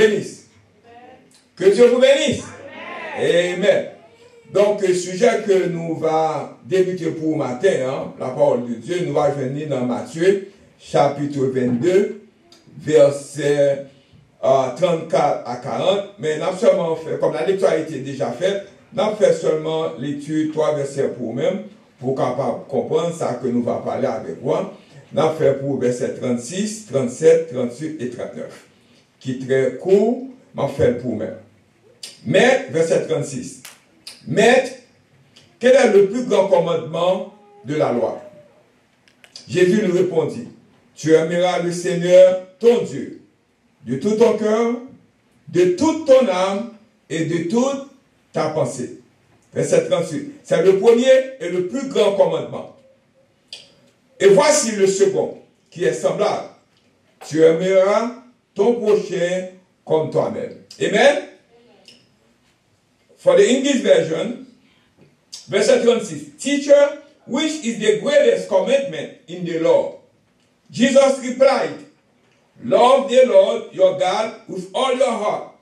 bénisse. Que Dieu vous bénisse. Amen. Donc, le sujet que nous va débuter pour matin, hein, la parole de Dieu, nous va venir dans Matthieu, chapitre 22, verset 34 à 40. Mais nous avons seulement fait, comme la lecture a été déjà faite, nous avons fait seulement l'étude 3 versets pour même, pour capable comprendre ça que nous va parler avec vous. Nous avons fait pour verset 36, 37, 38 et 39. Qui est très court, mais fait pour même. Mais, verset 36. Maître, quel est le plus grand commandement de la loi? Jésus lui répondit, tu aimeras le Seigneur, ton Dieu, de tout ton cœur, de toute ton âme et de toute ta pensée. Verset 38. C'est le premier et le plus grand commandement. Et voici le second, qui est semblable. Tu aimeras ton prochain comme toi-même. Amen. For the English version, verset 36, Teacher, which is the greatest commandment in the law? Jesus replied, love the Lord your God with all your heart,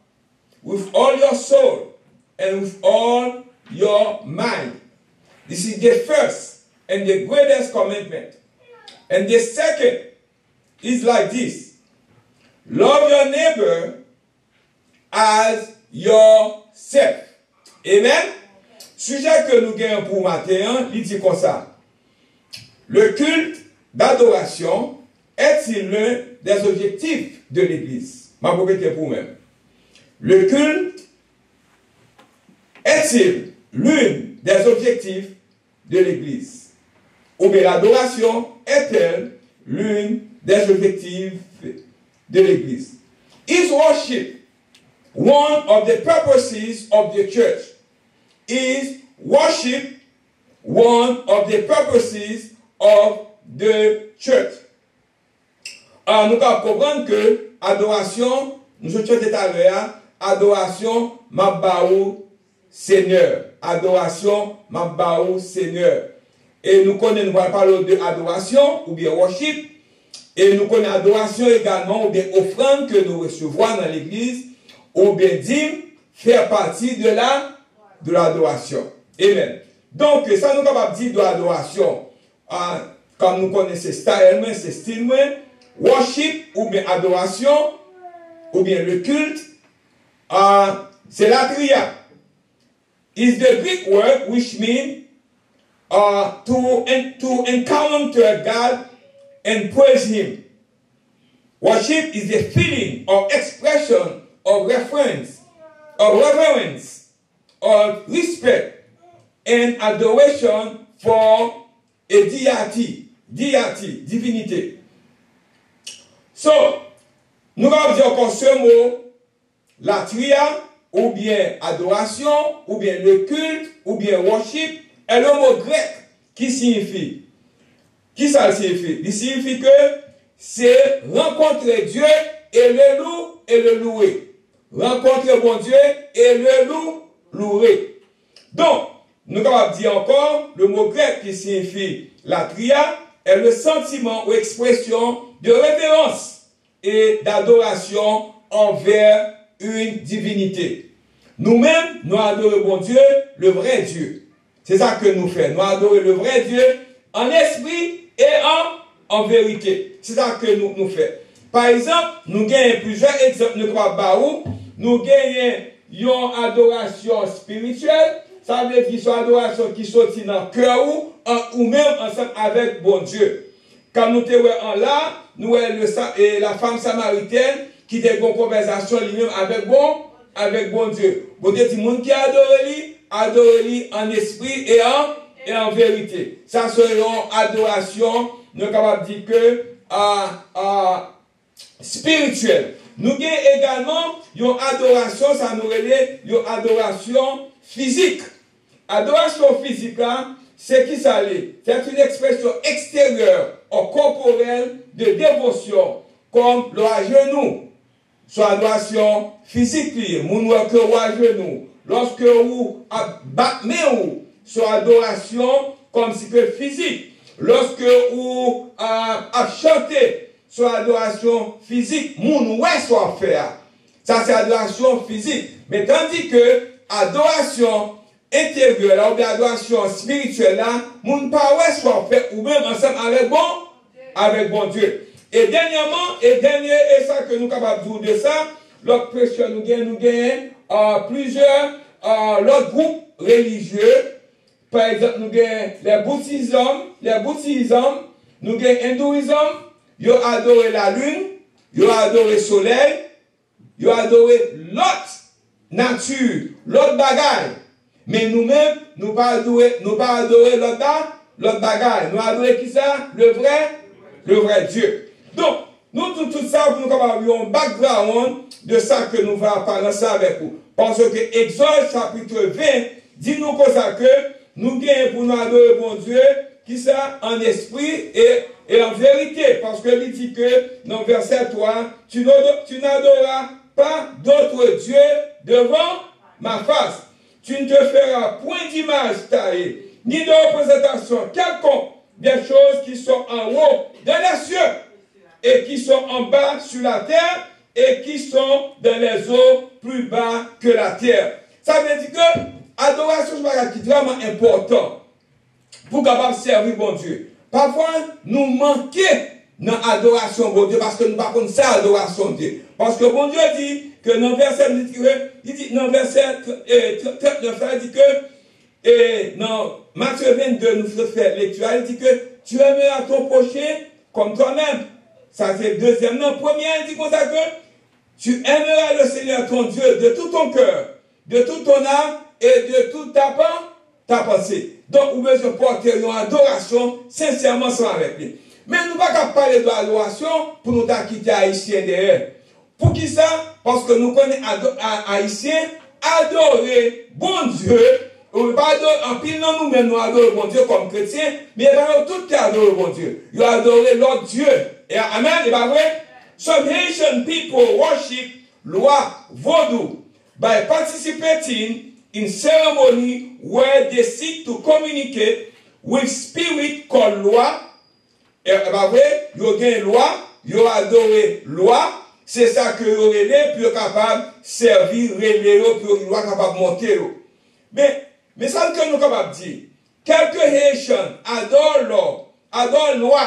with all your soul, and with all your mind. This is the first and the greatest commandment. And the second is like this. Love your neighbor as yourself. Amen. Sujet que nous gagnons pour matin, il dit comme ça. Le culte d'adoration est-il l'un des objectifs de l'Église? Ma propriété pour même. Le culte est-il l'une des objectifs de l'Église? Ou bien l'adoration est-elle l'une des objectifs de l'Église? Is worship one of the purposes of the church? Is worship one of the purposes of the church? Alors, nous allons comprendre que adoration, nous avons dit tout à l'heure, adoration, Mabaou Seigneur. Adoration, Mabaou Seigneur. Et nous connaissons, nous allons parler de adoration ou bien worship. Et nous connaissons adoration également ou bien offrande que nous recevons dans l'église ou bien dîme faire partie de l'adoration. Amen. Donc, ça nous capable de dire de l'adoration. Comme nous connaissons style, c'est style, worship ou bien adoration ou bien le culte, c'est latria. Is the Greek word which means to encounter God and praise Him. Worship is the feeling or expression of reverence, of respect, and adoration for a deity, divinité. So, nous allons dire encore ce mot, latria, ou bien adoration, ou bien le culte, ou bien worship, est le mot grec qui signifie. Qui ça signifie? Il signifie que c'est rencontrer Dieu et le louer. Rencontrer bon Dieu et le louer. Donc, nous allons dire encore, le mot grec qui signifie latria est le sentiment ou expression de révérence et d'adoration envers une divinité. Nous-mêmes, nous adorons bon Dieu, le vrai Dieu. C'est ça que nous faisons. Nous adorons le vrai Dieu en esprit et en vérité. C'est ça que nous faisons. Par exemple, nous gagnons plusieurs exemples. Nous gagnons une adoration spirituelle. Ça veut dire qu'il y a une adoration qui sortit dans le cœur ou même ensemble avec bon Dieu. Quand nous sommes là, nous voyons la femme samaritaine qui a une conversation lui-même avec bon Dieu. Bon Dieu dit, le monde qui adore lui en esprit et en vérité. Ça serait une adoration, nous sommes capables de dire que spirituelle. Nous avons également une adoration, ça nous relève une adoration physique. Adoration physique, c'est qui ça l'est? C'est une expression extérieure ou corporelle de dévotion, comme le à genoux. Soit adoration physique, mon que ou à genoux. Lorsque vous battez ou, soit adoration comme si que physique. Lorsque vous chantez, soit adoration physique, mon ouais soit faire. Ça, c'est adoration physique. Mais tandis que adoration intérieure, là, ou bien adoration spirituelle, là, mon pas soit fait ou même ensemble avec bon Dieu. Et dernièrement, et ça que nous sommes capables de dire de ça, l'autre prêcheur nous gagne plusieurs l'autre groupe religieux. Par exemple, nous avons les bouddhismes, nous avons l'hindouisme, ils ont adoré la lune, ils ont adoré le soleil, ils ont adoré l'autre nature, l'autre bagaille. Mais nous-mêmes, nous pas adorer l'autre bagaille. Nous adorons qui ça? Le vrai Dieu. Donc, nous tout ça, pour nous avoir un background de ça que nous allons parler avec vous. Parce que Exode chapitre 20 dit nous comme ça que nous gagnons pour nous adorer bon Dieu, qui ça en esprit et en vérité. Parce que il dit que dans verset 3, tu n'adoreras pas d'autre Dieu devant ma face. Tu ne te feras point d'image taillée, ni de représentation quelconque des choses qui sont en haut dans les cieux et qui sont en bas sur la terre et qui sont dans les eaux plus bas que la terre. Ça veut dire que l'adoration est vraiment important pour capable servir bon Dieu. Parfois, nous manquons dans l'adoration bon Dieu parce que nous ne parlons pas de ça, l'adoration de Dieu. Parce que bon Dieu dit que dans le verset 39, il dit que, et dans Matthieu 22, nous faisons faire lecture, il dit que tu aimeras ton prochain comme toi-même. Ça c'est le deuxième. Non, premier, il dit comme ça que tu aimeras le Seigneur ton Dieu de tout ton cœur, de toute ton âme et de toute ta pensée. Donc, nous devons porter une adoration sincèrement sans avec lui. Mais nous ne pouvons pas parler de l'adoration pour nous quitter haïtiens derrière. Pour qui ça? Parce que nous connaissons haïtiens adorer bon Dieu. On ne pas adorer, en pile non nous-mêmes nous adorons bon Dieu comme chrétiens, mais il y a tout qui adorent bon Dieu. Ils adorent l'autre Dieu. Et amen, c'est pas vrai? Some Haitian people worship loi vaudou by participating in ceremony where they seek to communicate with spirit called loi. Et pas vrai? Ils ont une loi, ils ont adoré loi. C'est ça que vous relais pour capable servir relais pour une loi capable monter. Mais ça que nous capable dire. Quelques Haitians adorent loi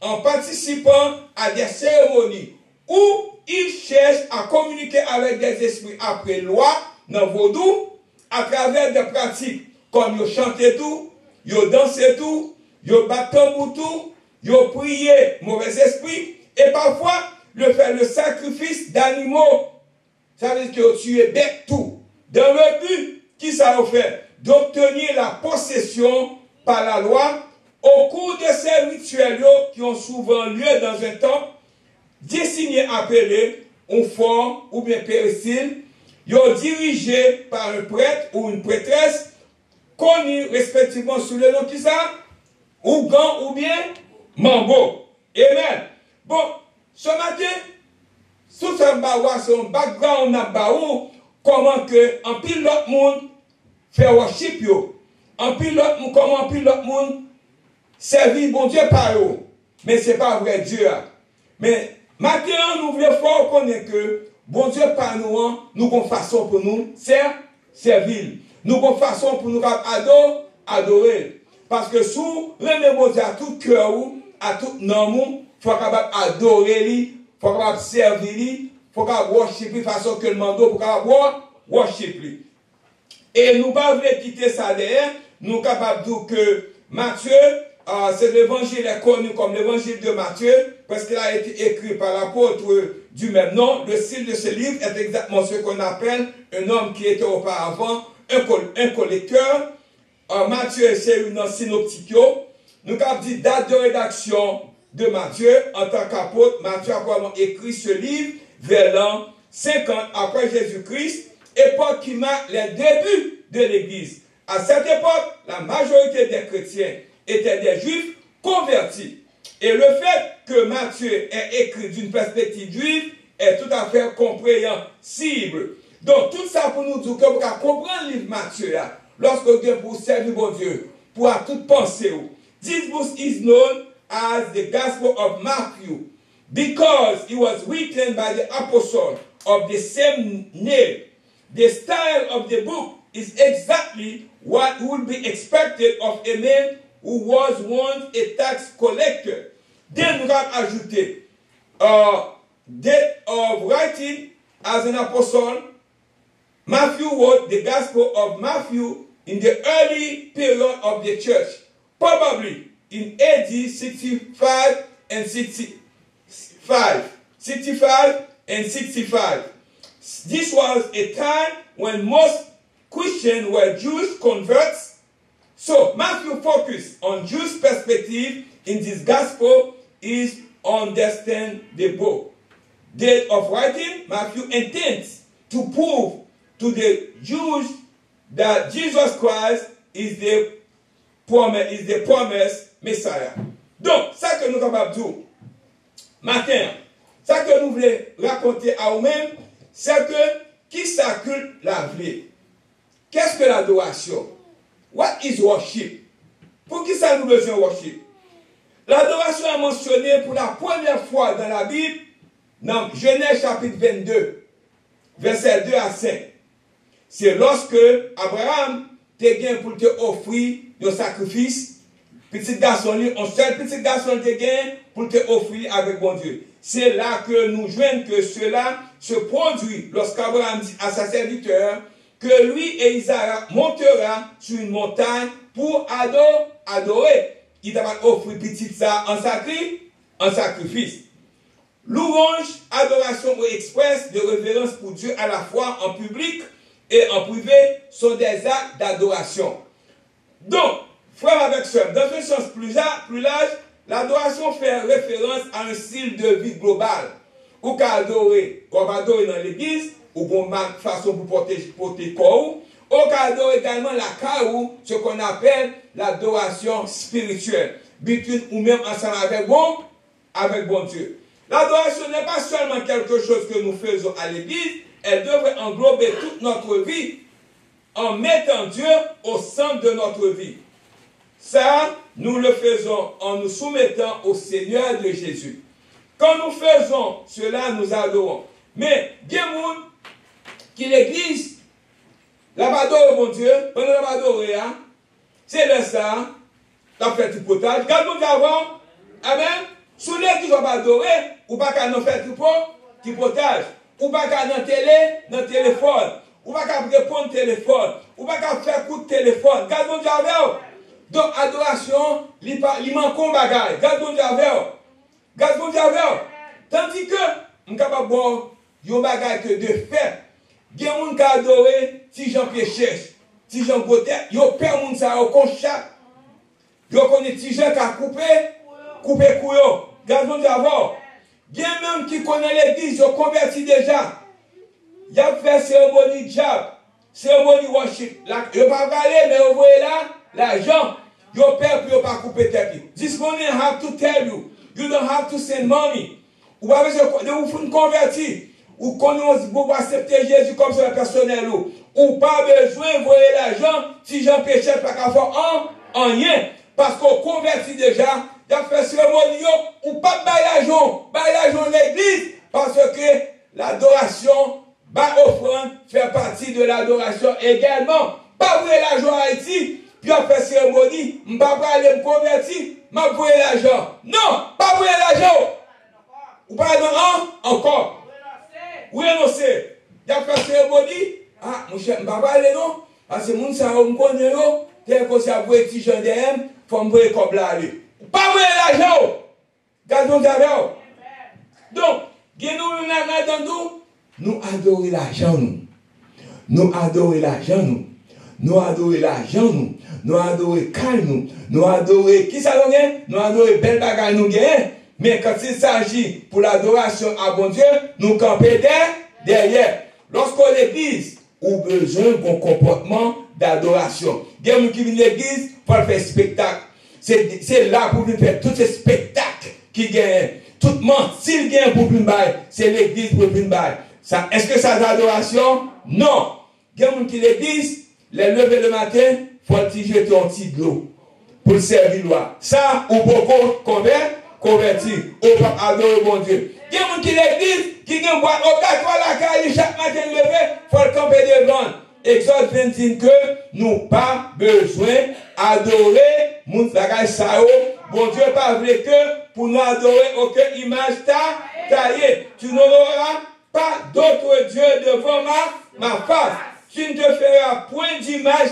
en participant à des cérémonies où ils cherchent à communiquer avec des esprits après loi dans vaudou à travers des pratiques comme ils chantent tout, ils dansent tout, ils battent tambour tout, ils prient mauvais esprits et parfois le sacrifice d'animaux. Ça veut dire que tu es bête tout. Dans le but, qui ça a fait? D'obtenir la possession par la loi au cours de ces rituels qui ont souvent lieu dans un temple, désigné appelé un fort ou bien péristyle, ils sont dirigés par un prêtre ou une prêtresse, connus respectivement sous le nom qui ça, ou Gan ou bien Mambo. Amen. Bon, ce matin, tout ça c'est un background comment que en pile l'autre monde fait worship yo. En pile l'autre monde, comment en pile l'autre monde servir bon Dieu par eux. Mais ce n'est pas vrai Dieu. Mais maintenant, nous voulons fort connaître que bon Dieu par nous, nous avons façon pour nous servir. Nous avons façon pour nous adorer. Parce que sous le bon Dieu à tout cœur, à tout nom, il faut capable adorer lui, il faut capable servir lui, il faut capable worship lui façon que le mando pour capable worship lui. Et nous ne pouvons pas quitter ça derrière, nous sommes capables de dire que Matthieu, c'est l'évangile est connu comme l'évangile de Matthieu, parce qu'il a été écrit par l'apôtre du même nom. Le style de ce livre est exactement ce qu'on appelle un homme qui était auparavant un collecteur. Matthieu, c'est une synoptique. Nous avons dit date de rédaction de Matthieu en tant qu'apôtre. Matthieu a vraiment écrit ce livre vers l'an 50 après Jésus-Christ, époque qui marque les débuts de l'Église. À cette époque, la majorité des chrétiens étaient des juifs convertis. Et le fait que Matthieu ait écrit d'une perspective juive est tout à fait compréhensible. Donc, tout ça pour nous dire que vous pouvez comprendre le livre Matthieu, lorsque vous avez pour servir bon Dieu, pour à toute pensée. This book is known as the Gospel of Matthew because it was written by the apostle of the same name. The style of the book is exactly what would be expected of a man who was once a tax collector. Then nous avons ajouté date of writing as an apostle. Matthew wrote the Gospel of Matthew in the early period of the church, probably in AD 65 and 65. 65 and 65. This was a time when most Christians were Jewish converts. So Matthew focused on Jewish perspective in this gospel is understand the book. Date of writing, Matthew intends to prove to the Jews that Jesus Christ is the promised Messiah. Donc, ça que nous sommes capables de dire matin, ça que nous voulons raconter à nous-mêmes, c'est que qui s'accule la vie? Qu'est-ce que l'adoration? What is worship? Pour qui ça nous besoin de worship? L'adoration est mentionnée pour la première fois dans la Bible, dans Genèse chapitre 22, versets 2 à 5. C'est lorsque Abraham te gagne pour te offrir un sacrifice, petit garçon, un seul petit garçon te gagne pour te offrir avec bon Dieu. C'est là que nous joignons que cela se produit lorsqu'Abraham dit à sa serviteur que lui et Isaac montera sur une montagne pour adorer. Il va offrir petit ça en sacrifice. Louange, adoration ou express de révérence pour Dieu à la fois en public et en privé sont des actes d'adoration. Donc, frère avec soeur, dans un sens plus large, l'adoration fait référence à un style de vie global. Ou qu'à adorer, on va adorer dans l'église, ou qu'on marque façon pour porter corps, ou qu'à adorer également la carou, ce qu'on appelle l'adoration spirituelle, between ou même ensemble avec bon Dieu. L'adoration n'est pas seulement quelque chose que nous faisons à l'église, elle devrait englober toute notre vie en mettant Dieu au centre de notre vie. Ça, nous le faisons en nous soumettant au Seigneur de Jésus. Quand nous faisons cela, nous adorons. Mais, bien monde, qui l'église, l'abadore, mon Dieu, pendant l'abadore, c'est le ça, t'as fait du potage. Quand nous avons, amen, sous l'église, on va adorer, ou pas qu'à nous faire du potage, ou pas qu'à dans téléphone, ou pas qu'à répondre téléphone, ou pas qu'à faire coup de téléphone. Quand nous avons, donc, adoration, il manque un bagage. Gardons Dieu. Tandis que, nous sommes capables de voir un bagage que de fait. Il y a des gens qui adorent si j'en péché, si j'en beauté, il y a peur moun ça au conchat. Il y a connaît si j'en qui coupé couillon. Gardons Dieu. Il y a même qui connaît l'église, ils ont converti déjà. Il y a fait cérémonie diable, cérémonie worship. Il n'y a pas parlé, mais vous voyez là, l'argent. Your père peut pas couper tête. This morning I have to tell you, you don't have to send money. Ou pas besoin de vous convertir. Ou connaissez vous accepter Jésus comme son personnel. Ou pas besoin de voyer l'argent si j'en péché pas qu'à faire en rien. Parce qu'on convertit déjà, il a fait cérémonie ou pas bailler l'argent l'église. Parce que l'adoration, offrande fait partie de l'adoration également. Pas voyer l'argent à Haïti. Puis on fait cérémonie, je ne vais pas aller me convertir, je vais voyer l'argent. Non, pas voyer l'argent. Ou pas encore. Oui, non, c'est. Il a fait cérémonie. Ah, mon cher, je ne vais pas aller, non. Parce que mon cher, je me connais, non. Tel que ça voit petit gens DM, il faut me voyer comme là. Pas voyer l'argent. Gardons d'abord. Donc, nous adorons l'argent, nous adorons l'argent, nous adorons l'argent, nous adorons calme, nous adorons qui ça nous gagne, nous adorons belle bagaille nous gagne, mais quand il s'agit pour l'adoration à bon Dieu, nous camper derrière. Lorsqu'on l'église, on a besoin d'un comportement d'adoration. Il y a des gens qui viennent à l'église pour faire spectacle. C'est là pour nous faire tous ces spectacles qui gagnent. Tout le monde, s'il gagne pour une baille, c'est l'église pour une baille. Est-ce que ça c'est l'adoration? Non. Il y a des gens qui l'église, les lever le matin, faut jeter un petit de l'eau pour servir loi. Ça, ou beaucoup converti, ou pas adorer mon Dieu. Il y a des gens qui l'église, qui ont boîte au 4 fois la caille, chaque matin levé, il faut le camper devant. Exode 21 que nous pas besoin d'adorer moun bagay sa yo. Bon Dieu pas voulu que pour nous adorer aucune image taillée. Tu n'auras pas d'autre Dieu devant ma face. Tu ne te feras point d'image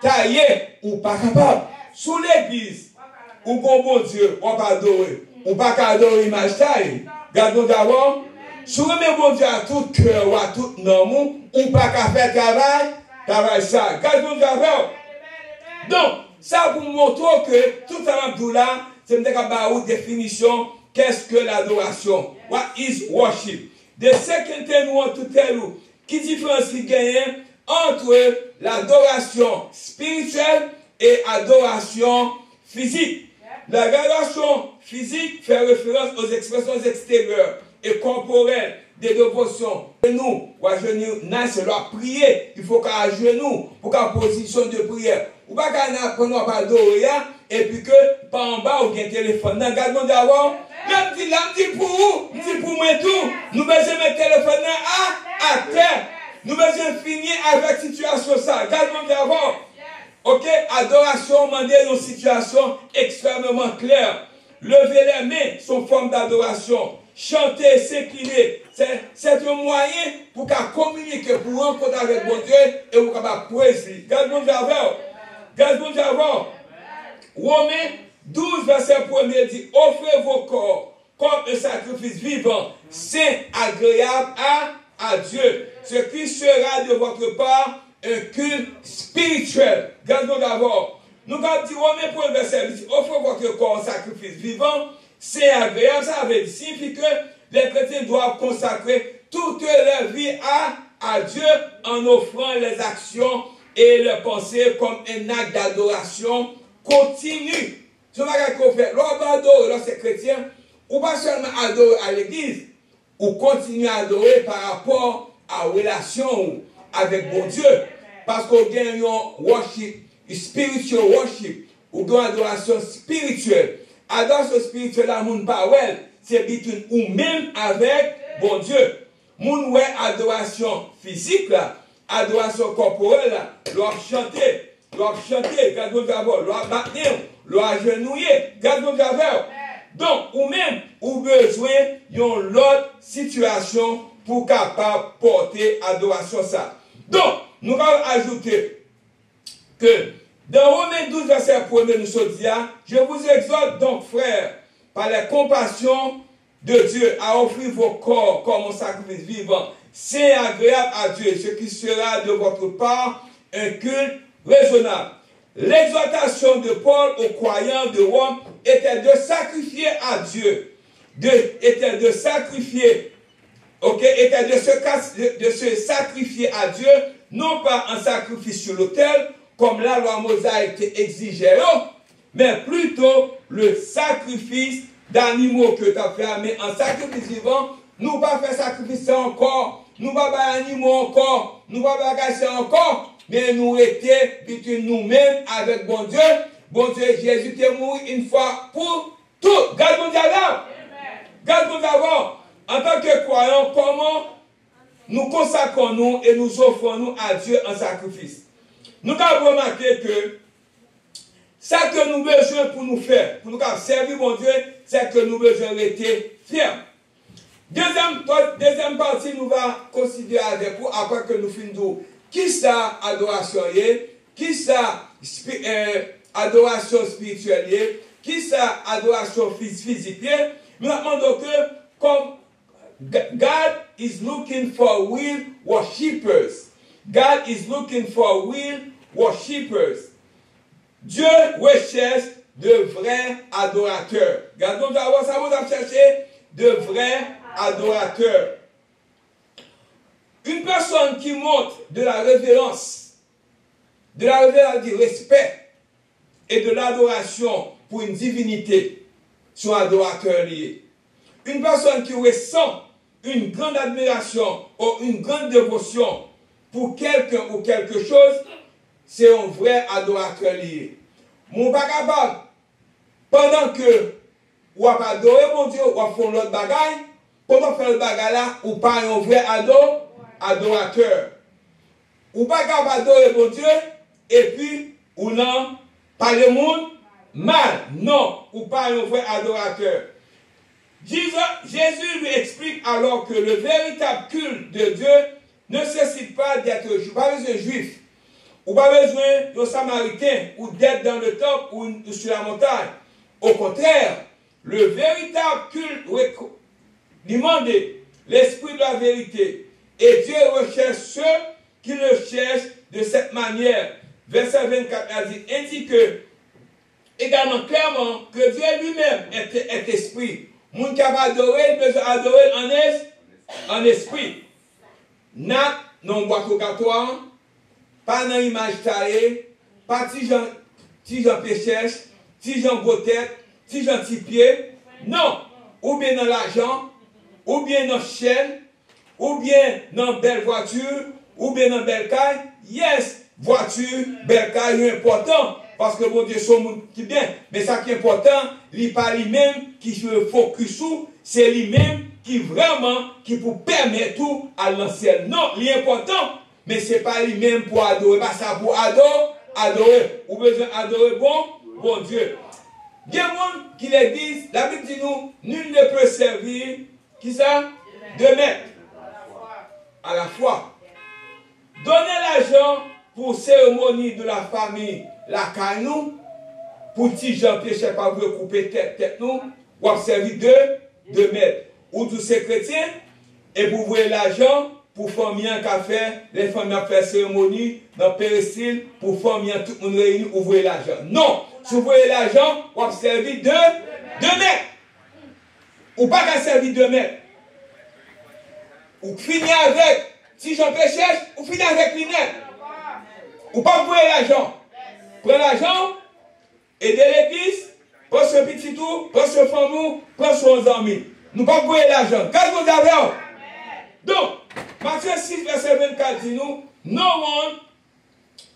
taillée ou pas capable. Sous l'église, ou bon Dieu, on pas adorer. On pas adorer image taillée. Gardons d'abord. Si vous remettez bon Dieu à tout cœur ou à tout nom, ou pas qu'à faire travail ça. Gardons d'abord. Donc, ça vous montre que tout ça, là, c'est une définition. Qu'est-ce que l'adoration? What is worship? The second thing we want to tell you, qui différencie gagne entre l'adoration spirituelle et l'adoration physique. L'adoration physique fait référence aux expressions extérieures et corporelles des dévotions. Nous, à genoux, c'est leur prier. Il faut qu'à genoux, pour qu'à position de prière. Ou pas qu'à prendre pas adorer, et puis que par en bas, ou bien téléphone. Regardons d'abord. Là, je dis pour vous, je dis pour moi tout. Nous besoin mettre téléphone à terre. Nous besoin finir avec situation ça. Regardons d'abord. Ok, adoration, demander une situation extrêmement claire. Lever les mains sont forme d'adoration. Chanter, s'incliner, c'est un moyen pour communiquer, pour rencontrer avec bon Dieu et pour poésie. Gardons d'abord. Gardons d'abord. Romains 12, verset 1er dit, offrez vos corps comme un sacrifice vivant, saint, agréable à Dieu, ce qui sera de votre part un culte spirituel. Gardons d'abord. Nous avons dit, Romains 1, verset 1 dit, offrez votre corps en sacrifice vivant, c'est agréable. Ça signifie que les chrétiens doivent consacrer toute leur vie à Dieu en offrant les actions et les pensées comme un acte d'adoration continue. Ce qu'on fait, lorsque chrétien, ou pas seulement adorer à l'église, ou continuer à adorer par rapport à la relation avec bon Dieu. Parce qu'on gagne un worship, spiritual worship, ou une adoration spirituelle. Adoration spirituelle, la moun pa wel, c'est between ou même avec bon Dieu. Moun ouais adoration physique là, adoration corporelle là, l'on chanter, gardons d'abord, l'on battre, l'on agenouiller, gardons d'abord. Donc, ou même, ou besoin d'une autre situation pour capable porter adoration ça. Donc, nous allons ajouter que dans Romains 12, verset 1, nous sommes dit, je vous exhorte donc, frères, par la compassion de Dieu, à offrir vos corps comme un sacrifice vivant, saint agréable à Dieu, ce qui sera de votre part un culte raisonnable. L'exhortation de Paul aux croyants de Rome était de sacrifier à Dieu, était de sacrifier, était de se sacrifier à Dieu, non pas en sacrifice sur l'autel, comme la loi mosaïque exigeait, mais plutôt le sacrifice d'animaux que tu as fait, mais en sacrifice vivant, nous ne pas faire sacrifice encore, nous ne pas faire animaux encore, nous ne pas faire gâcher encore, mais nous étions nous-mêmes avec bon Dieu. Bon Dieu, Jésus est mort une fois pour tout. Gardons d'abord. Gardons d'abord. En tant que croyants, comment nous consacrons nous et nous offrons nous à Dieu en sacrifice. Nous avons remarqué que ça que nous avons besoin pour nous faire, pour nous servir mon Dieu, c'est que nous avons besoin d'être fiers. Deuxième partie, nous allons considérer avec vous, après que nous finissons, qui ça adoration est, qui ça adoration spirituelle, qui ça adoration physique. Nous demandons que, comme God is looking for real worshippers. God is looking for real worshippers. Dieu recherche de vrais adorateurs. Gardons d'abord, ça vous a cherché de vrais adorateurs. Une personne qui montre de la révérence, du respect et de l'adoration pour une divinité, sont adorateurs liés. Une personne qui ressent une grande admiration ou une grande dévotion pour quelqu'un ou quelque chose, c'est un vrai adorateur lié. Mon pas capable, pendant que ou a adoré mon Dieu, ou a fait l'autre bagaille, quand on fait le bagage là, ou pas un vrai adorateur. Ou pas capable d'adorer bon Dieu, et puis, ou non, pas le monde mal. Non, ou pas un vrai adorateur. Jésus lui explique alors que le véritable culte de Dieu ne nécessite pas d'être juif. Pas besoin de juif. Ou pas besoin de samaritain, ou d'être dans le temple ou sur la montagne. Au contraire, le véritable culte demande l'esprit de la vérité. Et Dieu recherche ceux qui le cherchent de cette manière. Verset 24 a dit, indique également clairement que Dieu lui-même est esprit. Moun qui va adorer, il peut adorer en esprit. N'a non boîte au gâtoir, pas dans image taillée, pas ti Jean péchèche, ti Jean tête, ti Jean petit pied. Non, ou bien dans l'argent, ou bien dans chaîne, ou bien dans belle voiture, ou bien dans belle caille. Yes, voiture, belle caille, c'est important. Parce que bon Dieu, son monde qui bien. Mais ça qui est important, il n'est pas lui-même qui se focus sur, c'est lui-même qui vraiment, qui pour permettre tout à l'ancien. Non, il est important, mais ce n'est pas lui-même pour adorer. Pas ça pour adorer. Ou besoin d'adorer bon Dieu. Il y a des gens qui le disent, la Bible dit nous, nul ne peut servir, qui ça? De maître. À la fois. Donner l'argent pour cérémonie de la famille, la caille nous, pour petit Jean péché pas vous couper tête nous, ou servir de maître. Ou tous ces chrétiens, et pour voir l'argent, pour famille un café, les familles ont fait cérémonie dans le péristyle, pour famille tout le monde réuni, ouvrir l'argent. Non! Si vous voyez l'argent, vous servir de maître. Ou pas qu'à servir de maître. Ou finir avec, si j'en péché, ou finir avec l'inette. Ou pas vous l'argent. Prends l'argent, aidez l'église, prends ce petit tour, prends ce famou, prends son amis. Nous pas vous l'argent. Qu'est-ce que vous avez? Donc, Matthieu 6, verset 24 dit nous, no one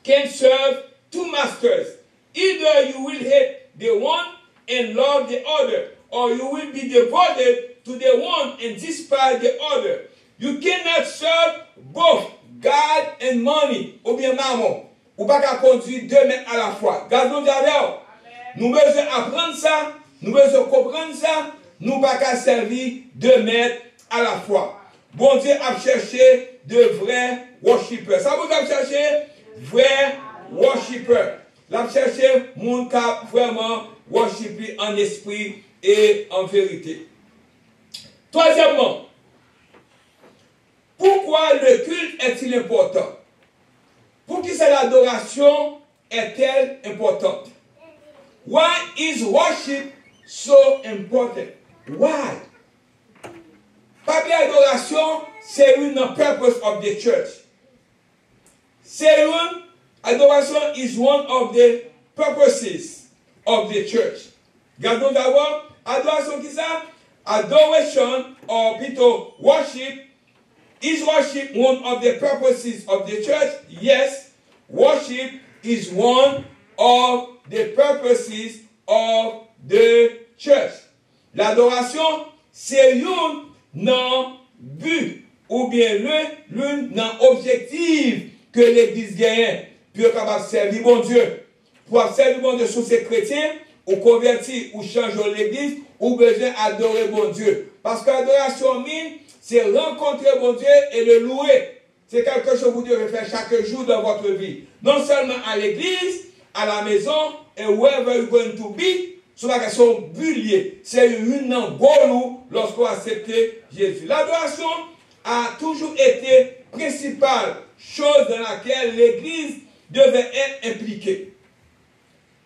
can serve two masters. Either you will hate the one and love the other, or you will be devoted to the one and despise the other. You cannot serve both God and money. Ou bien maman. Ou pas qu'à conduire deux maîtres à la fois. Gardons d'abord. Nous besoin apprendre ça. Nous besoin comprendre ça. Nous pas qu'à servir deux maîtres à la fois. Bon Dieu a cherché de vrais worshippers. Ça vous a cherché vrais worshippers. L'a cherché mon cap vraiment worshipper en esprit et en vérité. Troisièmement, pourquoi le culte est-il important? Pour qui c'est l'adoration est-elle importante? Why is worship so important? Why? Pas l'adoration, c'est une purpose of the church. Adoration is one of the purposes of the church. Gardons d'abord, adoration qui ça? Adoration, or plutôt worship. Is worship one of the purposes of the church? Yes, worship is one of the purposes of the church. L'adoration, c'est un but ou bien l'un objectif que l'Église gagne pour capable servir bon Dieu. Pour servir bon Dieu sous ces chrétiens, ou convertir ou changer l'Église, ou besoin adorer bon Dieu. Parce que l'adoration mine, c'est rencontrer bon Dieu et le louer. C'est quelque chose que vous devez faire chaque jour dans votre vie. Non seulement à l'église, à la maison, et wherever you're going to be, sur la question bullier. C'est une goulou lorsqu'on accepte Jésus. L'adoration a toujours été principale chose dans laquelle l'église devait être impliquée.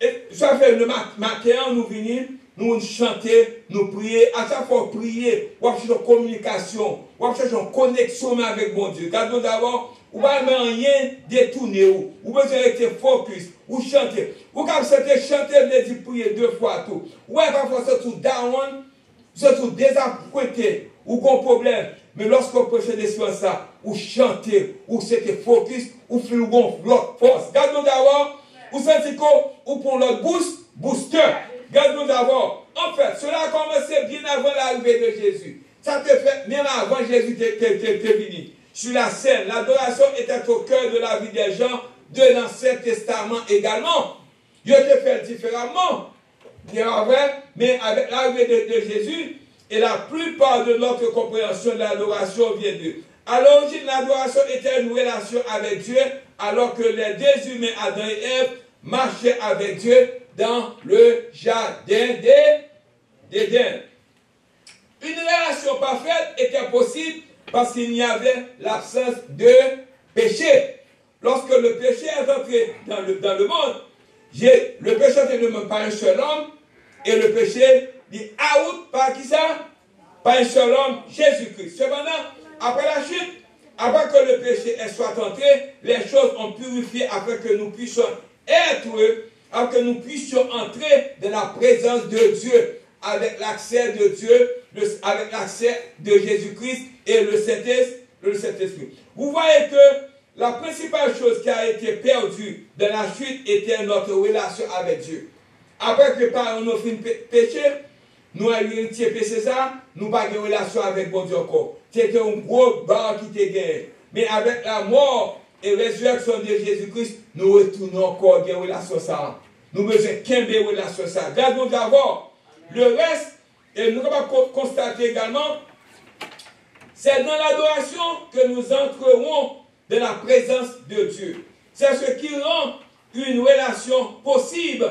Et ça fait le matin, nous venons, nous chanter, nous prier, à chaque fois prier, ou chercher une communication, ou chercher une connexion avec bon Dieu. Gardons d'abord, ou pas rien détourner, ou besoin être focus, ou chanter. Ou quand vous chanter, vous dire prier deux fois tout. Ou parfois c'est tout down, c'est tout désappointé, ou qu'on problème. Mais lorsqu'on prêche d'esprit ça, ou chanter, ou c'était focus, ou faire l'autre force. Gardons d'abord, ou sentez ou pour l'autre booster. Gardons d'abord. En fait, cela a commencé bien avant l'arrivée de Jésus. Ça te fait, même avant Jésus t'es venu. Sur la scène, l'adoration était au cœur de la vie des gens de l'Ancien Testament également. Dieu te fait différemment. Mais avec l'arrivée de Jésus, et la plupart de notre compréhension de l'adoration vient de Dieu. À l'origine, l'adoration était une relation avec Dieu, alors que les deux humains, Adam et Ève, marchaient avec Dieu dans le jardin d'Éden. Une relation parfaite était possible parce qu'il y avait l'absence de péché. Lorsque le péché est entré dans le monde, le péché était ne par un seul homme, et le péché dit out par qui ça? Par un seul homme, Jésus-Christ. Cependant, après la chute, avant que le péché soit entré, les choses ont purifié afin que nous puissions afin que nous puissions entrer dans la présence de Dieu, avec l'accès de Dieu, avec l'accès de Jésus-Christ et le Saint-Esprit. Vous voyez que la principale chose qui a été perdue dans la chute était notre relation avec Dieu. Après que par nos fins péché, nous avons hérité péché ça, nous n'avons pas de relation avec bon Dieu encore. C'était un gros barre qui était gagné. Mais avec la mort et la résurrection de Jésus-Christ, nous retournons encore dans la relation ça. Nous besoin qu'un de relation ça. Gardons d'abord. Le reste, et nous allons constater également, c'est dans l'adoration que nous entrerons dans la présence de Dieu. C'est ce qui rend une relation possible.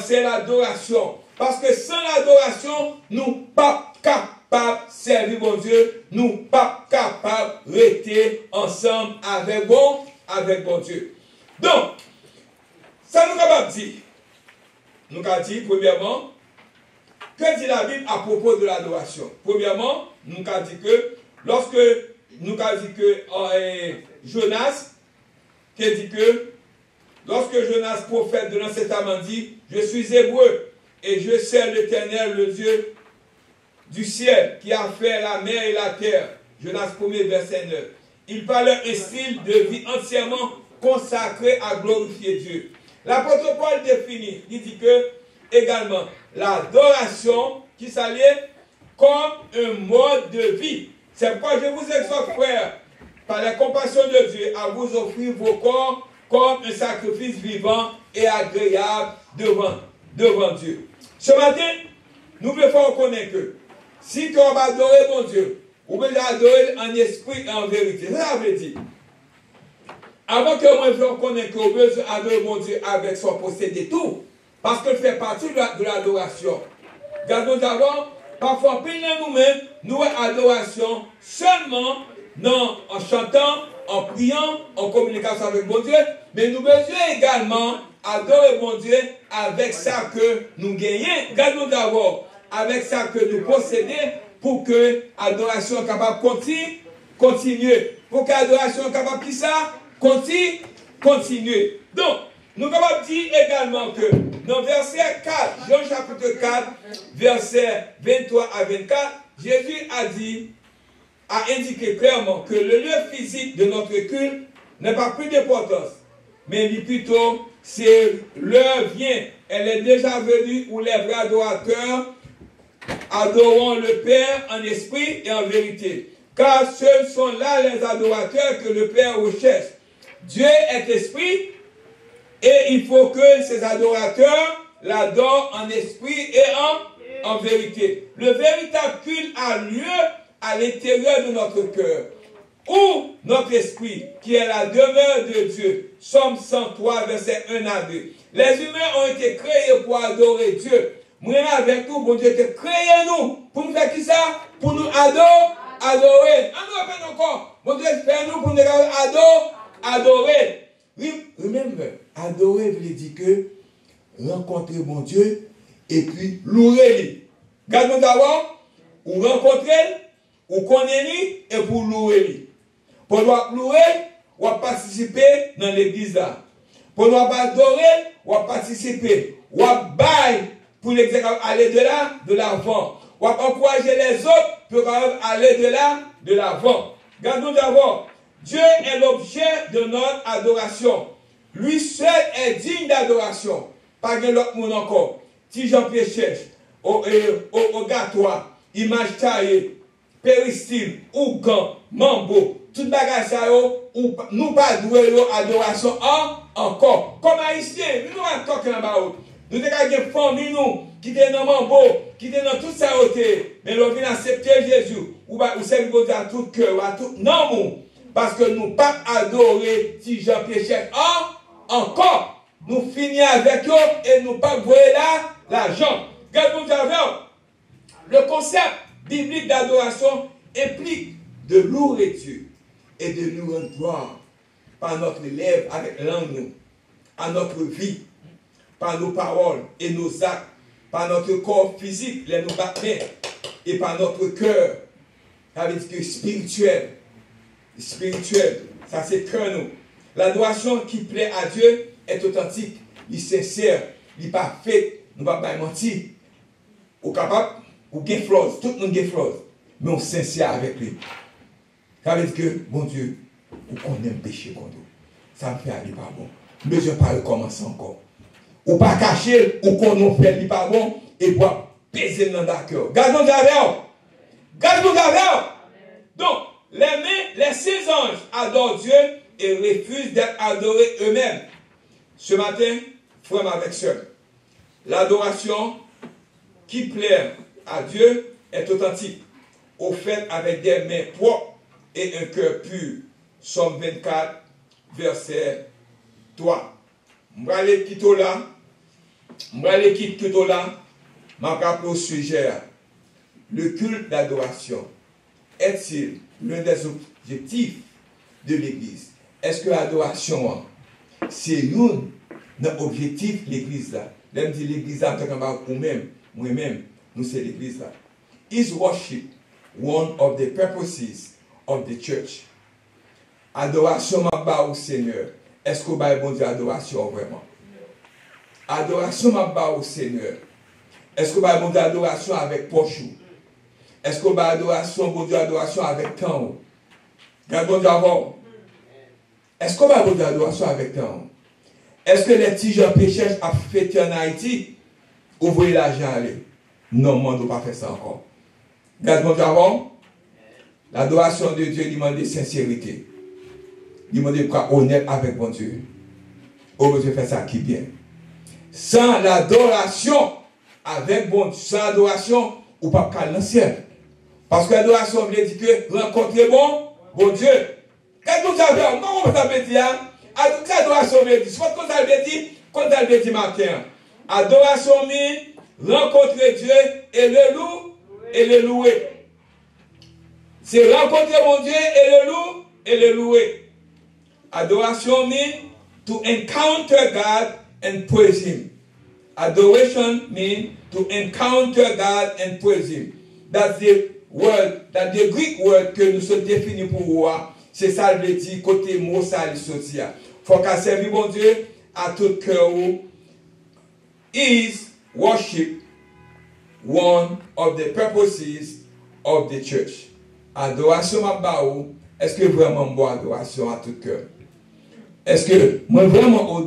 C'est l'adoration. Parce que sans l'adoration, nous ne sommes pas capables de servir bon Dieu. Nous ne sommes pas capables de rester ensemble avec bon Dieu. Donc, ça nous a dit. Nous avons dit, premièrement, que dit la Bible à propos de l'adoration? Premièrement, nous avons dit que lorsque nous avons dit que Jonas, qui dit que lorsque Jonas, prophète de l'Ancien Testament, dit, je suis hébreu et je sers l'Éternel, le Dieu du ciel, qui a fait la mer et la terre. Jonas 1er, verset 9. Il parle un style de vie entièrement consacré à glorifier Dieu. L'apôtre Paul définit, il dit que également l'adoration qui s'allie comme un mode de vie. C'est pourquoi je vous exhorte, frères, par la compassion de Dieu, à vous offrir vos corps comme un sacrifice vivant et agréable devant Dieu. Ce matin, nous devons reconnaître que si on va adorer mon Dieu, on peut l'adorer en esprit et en vérité. Ça veut dire, avant que moi je reconnaisse qu'on veut adorer mon Dieu avec son possédé tout, parce qu'il fait partie de l'adoration. Gardons d'abord, parfois, nous-mêmes, nous adoration seulement non en chantant, en priant, en communication avec mon Dieu, mais nous besoin également adorer mon Dieu avec ça que nous gagnons. Gardons d'abord avec ça que nous possédons pour que l'adoration soit capable de continuer. Pour que l'adoration soit capable de ça, continuer. Donc, nous avons dit également que dans verset 4, Jean chapitre 4, verset 23 à 24, Jésus a indiqué clairement que le lieu physique de notre culte n'a pas plus d'importance, mais plutôt c'est l'heure vient, elle est déjà venue où les vrais adorateurs adoreront le Père en esprit et en vérité. Car ce sont là les adorateurs que le Père recherche. Dieu est esprit et il faut que ces adorateurs l'adorent en esprit et en vérité. Le véritable culte a lieu à l'intérieur de notre cœur, où notre esprit, qui est la demeure de Dieu. Somme 103, verset 1 à 2. Les humains ont été créés pour adorer Dieu. Moi avec nous, bon Dieu, que créé nous. Pour nous faire qui ça? Pour nous adorer. On nous répète encore. Bon Dieu, fait nous pour nous adorer. Remember, adorer veut dire que rencontrer mon Dieu et puis louer. Gardons d'abord, ou rencontrer, ou connaître et pour louer. Pour nous louer, ou participer dans l'église là. Pour nous adorer, ou participer, ou bailler pour aller de l'avant. Ou encourager les autres pour aller de l'avant. Gardons d'abord, Dieu est l'objet de notre adoration. Lui seul est digne d'adoration. Pas de l'autre monde encore. Si Jean-Pierre cherche, au gâtois, image taillée, péristyle, ou gant, mambo, tout bagage ça yo, ou nous pas doué yo adoration encore. Comme haïtien, nous pas talking about. Nous avons des familles nous qui sont dans mambo, qui sont dans tout ça côté, mais nous venons accepter Jésus ou servir Dieu à tout cœur, à tout non parce que nous pas adorer si Jean-Pierre Chef encore. Nous finissons avec eux et nous pas voyer là l'argent. Regardez le concept biblique d'adoration implique de louer Dieu et de nous rendre gloire par notre lèvres avec langue, à notre vie, par nos paroles et nos actes, par notre corps physique, les nous battements, et par notre cœur. Ça veut dire que spirituel, ça c'est cœur nous. L'adoration qui plaît à Dieu est authentique, il est sincère, il n'est pas fait, nous ne pouvons pas mentir. Ou capable, ou gain flose, tout le monde gain flose, mais on sincère avec lui. Ça veut dire que, bon Dieu, ou qu'on aime péché contre nous. Ça me fait aller pas bon. Mais je ne vais pas recommencer encore. Ou pas cacher, ou qu'on nous fait aller pas bon, et pour peser dans le cœur. Gardons d'ailleurs. Gardons d'ailleurs. Donc, les 6 anges adorent Dieu et refusent d'être adorés eux-mêmes. Ce matin, frère avec soeur, l'adoration qui plaît à Dieu est authentique, au fait avec des mains propres et un cœur pur. Somme 24, verset 3. M'brale quitte là, m'a rappelé au sujet. Le culte d'adoration est-il l'un des objectifs de l'Église? Est-ce que l'adoration, c'est un objectif de l'Église là? Là, me dit l'Église là, moi-même, nous c'est l'Église là. Is worship one of the purposes of the church? Adoration m'a au Seigneur. Est-ce que vous avez bon Dieu adoration vraiment? Adoration m'a au Seigneur. Est-ce que vous avez bon Dieu adoration avec pochou? Est-ce que vous avez adoration, bon Dieu adoration avec temps? Bon Dieu avant. Est-ce que vous avez bon Dieu adoration avec temps? Est-ce que les petits gens pécheurs ont fait en Haïti? Ouvrez l'argent aller. Non, on ne doit pas faire ça encore. Bon Dieu avant. L'adoration de Dieu demande de sincérité. Il demande de être honnête avec bon Dieu. Oh, Dieu fait ça qui bien. Sans l'adoration avec bon Dieu, sans l'adoration, ou pas qu'à ciel. Parce que l'adoration veut dire que rencontrer bon Dieu. Qu'est-ce que vous avez? Comment vous avez dit? Adoration veut dire, soit qu'on a dit matin. Adoration veut rencontrer Dieu et le louer. C'est rencontrer mon Dieu et le louer. Adoration means to encounter God and praise Him. Adoration means to encounter God and praise Him. That's the Greek word que nous sommes définis pour voir. C'est ça le dit côté mot ça le sorti. Faut qu'à servir bon Dieu à tout cœur. Is worship one of the purposes of the church? Adoration à baou. Est-ce que vraiment bon adoration à tout cœur? Est-ce que moi vraiment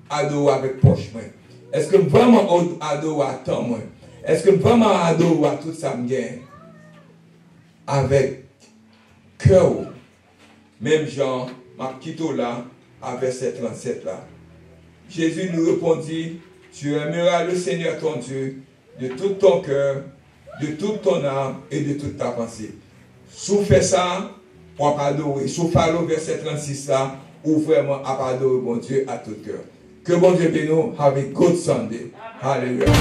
ado avec poche moi? Est-ce que vraiment ado à temps moi? Est-ce que vraiment ado à tout ça me gagne? Avec cœur. Même Jean, Marquito là, à verset 37 là. Jésus nous répondit, tu aimeras le Seigneur ton Dieu de tout ton cœur, de toute ton âme et de toute ta pensée. Si vous faites ça, on va adorer. Si vous faites le verset 36 là, ou vraiment à adorer mon Dieu à tout cœur. Que bon Dieu bénisse nous. Have a good Sunday. Hallelujah.